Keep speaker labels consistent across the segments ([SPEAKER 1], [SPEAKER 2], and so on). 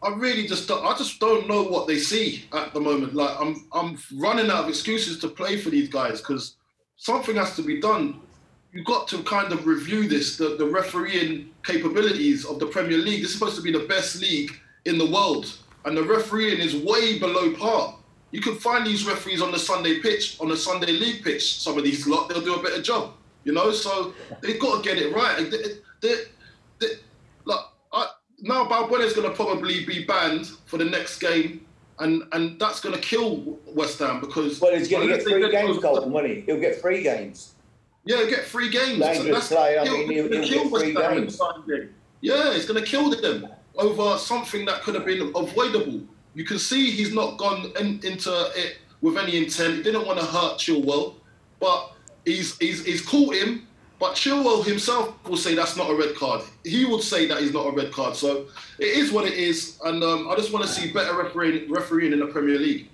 [SPEAKER 1] I really just don't know what they see at the moment. Like I'm running out of excuses to play for these guys because something has to be done. You've got to kind of review this, the refereeing capabilities of the Premier League. This is supposed to be the best league in the world, and the refereeing is way below par. You can find these referees on the Sunday pitch, on the Sunday league pitch. Some of these lot, they'll do a better job, you know. So they've got to get it right. Now Balbuena is going to probably be banned for the next game, and that's going to kill West Ham because.
[SPEAKER 2] Well, he's going to get 3 games, Carlton, won't he? He'll get 3 games.
[SPEAKER 1] Yeah, he'll get 3 games.
[SPEAKER 2] Dangerous player. I mean, he'll get 3 games.
[SPEAKER 1] Yeah, it's going to kill them over something that could have been avoidable. You can see he's not gone into it with any intent. He didn't want to hurt Chilwell, but he's caught him. But Chilwell himself will say that's not a red card. He would say that he's not a red card. So it is what it is. And I just want to see better refereeing in the Premier League.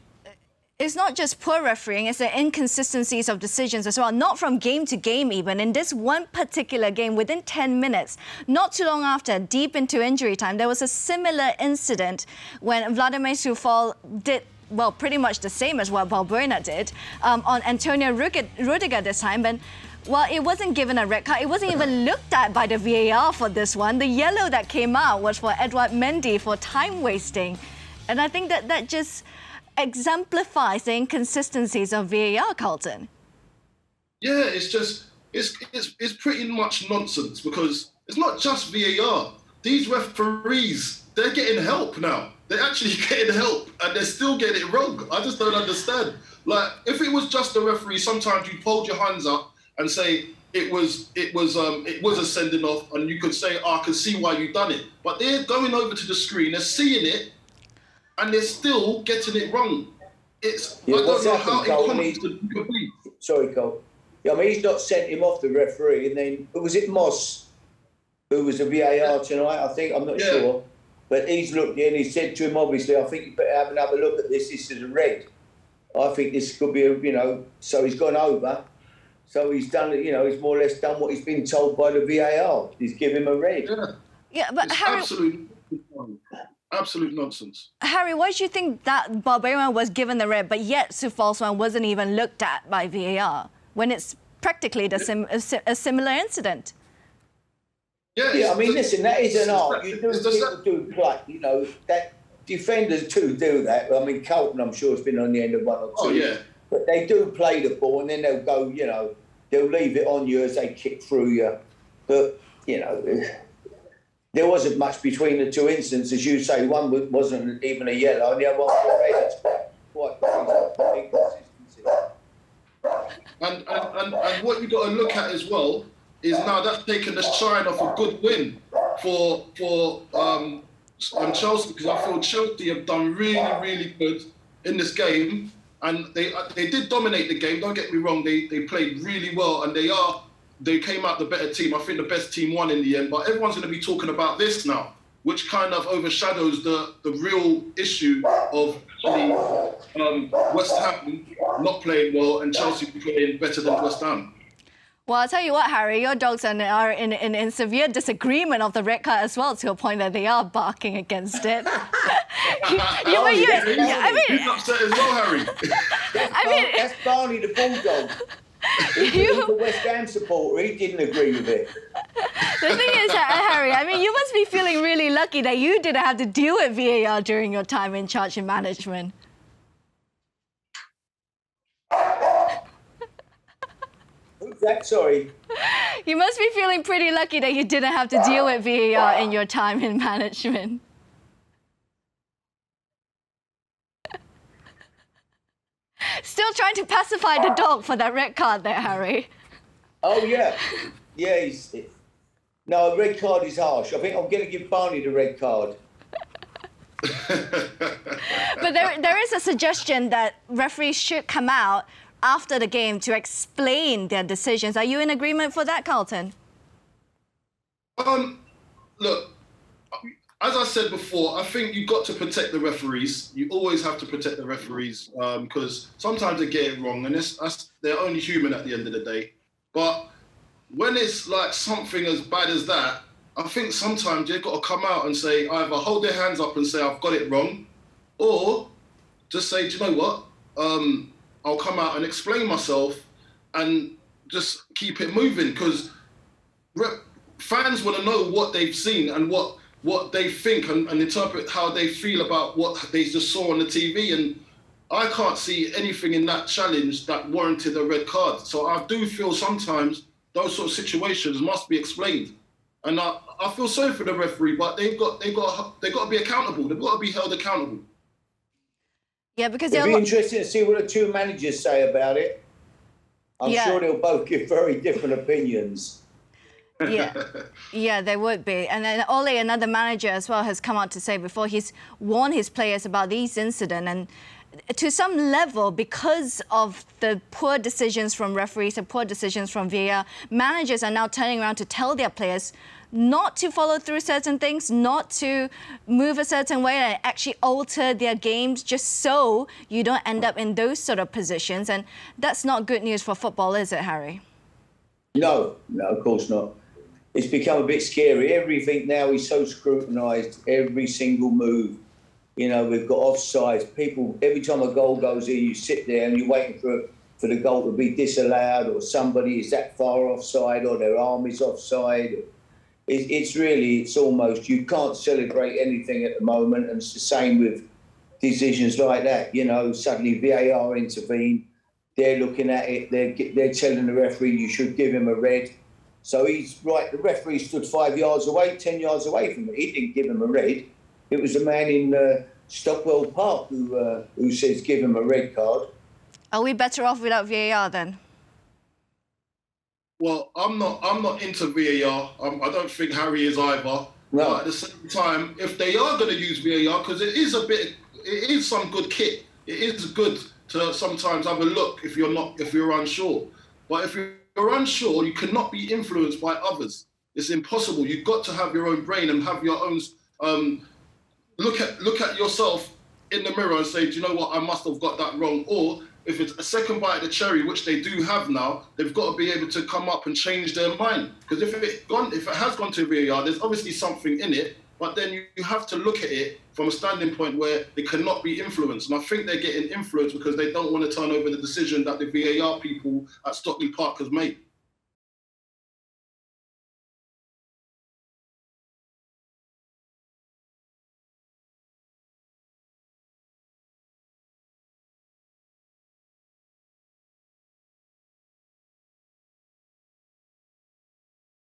[SPEAKER 3] It's not just poor refereeing, it's the inconsistencies of decisions as well. Not from game to game even. In this one particular game, within 10 minutes, not too long after, deep into injury time, there was a similar incident when Vladimir Coufal did, well, pretty much the same as what Balbuena did on Antonio Rudiger this time. And well, it wasn't given a red card. It wasn't even looked at by the VAR for this one. The yellow that came out was for Edouard Mendy for time wasting. And I think that just exemplifies the inconsistencies of VAR, Carlton.
[SPEAKER 1] Yeah, it's pretty much nonsense because it's not just VAR. These referees, they're getting help now. They're actually getting help and they're still getting it wrong. I just don't understand. Like, if it was just the referee, sometimes you hold your hands up and say it was a sending off, and you could say, I can see why you've done it. But they're going over to the screen, they're seeing it, and they're still getting it wrong. I don't know how incompetent you could be.
[SPEAKER 2] Sorry, Cole. Yeah, I mean, he's not sent him off, the referee, and then was it Moss who was the VAR tonight? I think, I'm not sure, but he's looked in. He said to him, obviously, I think you better have another look at this. This is a red. I think this could be so he's gone over. So he's done it, he's more or less done what he's been told by the VAR. He's given him a red.
[SPEAKER 3] Yeah, but
[SPEAKER 1] it's
[SPEAKER 3] Harry,
[SPEAKER 1] absolute nonsense.
[SPEAKER 3] Harry, why do you think that Balbuena was given the red, but yet Coufal's one wasn't even looked at by VAR when it's practically a similar incident?
[SPEAKER 2] Yeah, I mean, listen, that is an art. People do play, that defenders do that. I mean, Carlton, I'm sure, has been on the end of 1 or 2.
[SPEAKER 1] Oh, yeah.
[SPEAKER 2] But they do play the ball, and then they'll go, they'll leave it on you as they kick through you. But, there wasn't much between the 2 incidents, as you say. One wasn't even a yellow, and the other one was quite inconsistency.
[SPEAKER 1] And what you've got to look at as well is now that's taken the shine off a good win for Chelsea, because I feel Chelsea have done really, really good in this game. And they did dominate the game, don't get me wrong, they played really well, and they came out the better team. I think the best team won in the end, but everyone's going to be talking about this now, which kind of overshadows the real issue of West Ham not playing well and Chelsea playing better than West Ham.
[SPEAKER 3] Well, I'll tell you what, Harry, your dogs are in severe disagreement of the red card as well, to a point that they are barking against it.
[SPEAKER 1] He's upset as well, Harry.
[SPEAKER 2] That's Barney the Bulldog. He was a West Ham supporter. He didn't agree with it.
[SPEAKER 3] The thing is, Harry, I mean, you must be feeling really lucky that you didn't have to deal with VAR during your time in charge in management.
[SPEAKER 2] Who's that? Sorry.
[SPEAKER 3] You must be feeling pretty lucky that you didn't have to deal with VAR in your time in management. Still trying to pacify the dog for that red card there, Harry.
[SPEAKER 2] Oh, yeah. Yeah, no, a red card is harsh. I think I'm going to give Barney the red card.
[SPEAKER 3] But there is a suggestion that referees should come out after the game to explain their decisions. Are you in agreement for that, Carlton?
[SPEAKER 1] Look, as I said before, I think you've got to protect the referees. You always have to protect the referees because sometimes they get it wrong, and they're only human at the end of the day. But when it's like something as bad as that, I think sometimes they've got to come out and say, either hold their hands up and say, I've got it wrong, or just say, do you know what? I'll come out and explain myself and just keep it moving, because fans want to know what they've seen and what they think and interpret how they feel about what they just saw on the TV. And I can't see anything in that challenge that warranted a red card. So I do feel sometimes those sort of situations must be explained. And I feel sorry for the referee, but they've got to be accountable. They've got to be held accountable.
[SPEAKER 3] Yeah, because
[SPEAKER 2] it'll be interesting to see what the two managers say about it. I'm sure they'll both give very different opinions.
[SPEAKER 3] Yeah, they would be. And then Ole, another manager as well, has come out to say before he's warned his players about these incidents. And to some level, because of the poor decisions from referees and poor decisions from VAR, managers are now turning around to tell their players not to follow through certain things, not to move a certain way and actually alter their games just so you don't end up in those sort of positions. And that's not good news for football, is it, Harry?
[SPEAKER 2] No, of course not. It's become a bit scary. Everything now is so scrutinised, every single move. You know, we've got offsides. People, every time a goal goes in, you sit there and you're waiting for the goal to be disallowed, or somebody is that far offside, or their arm is offside. It's almost, you can't celebrate anything at the moment, and it's the same with decisions like that. You know, suddenly VAR intervene, they're looking at it, they're telling the referee you should give him a red. So he's right, the referee stood 5 yards away, 10 yards away from it. He didn't give him a red. It was the man in Stockwell Park who says give him a red card.
[SPEAKER 3] Are we better off without VAR then?
[SPEAKER 1] Well, I'm not into VAR. I don't think Harry is either. No. But at the same time, if they are going to use VAR, because it is some good kit. It is good to sometimes have a look if you're unsure. But if you're unsure, you cannot be influenced by others. It's impossible. You've got to have your own brain and have your own. Look at yourself in the mirror and say, do you know what? I must have got that wrong. Or if it's a second bite of the cherry, which they do have now, they've got to be able to come up and change their mind. Because if it has gone to VAR, there's obviously something in it, but then you have to look at it from a standing point where they cannot be influenced. And I think they're getting influenced because they don't want to turn over the decision that the VAR people at Stockley Park has made.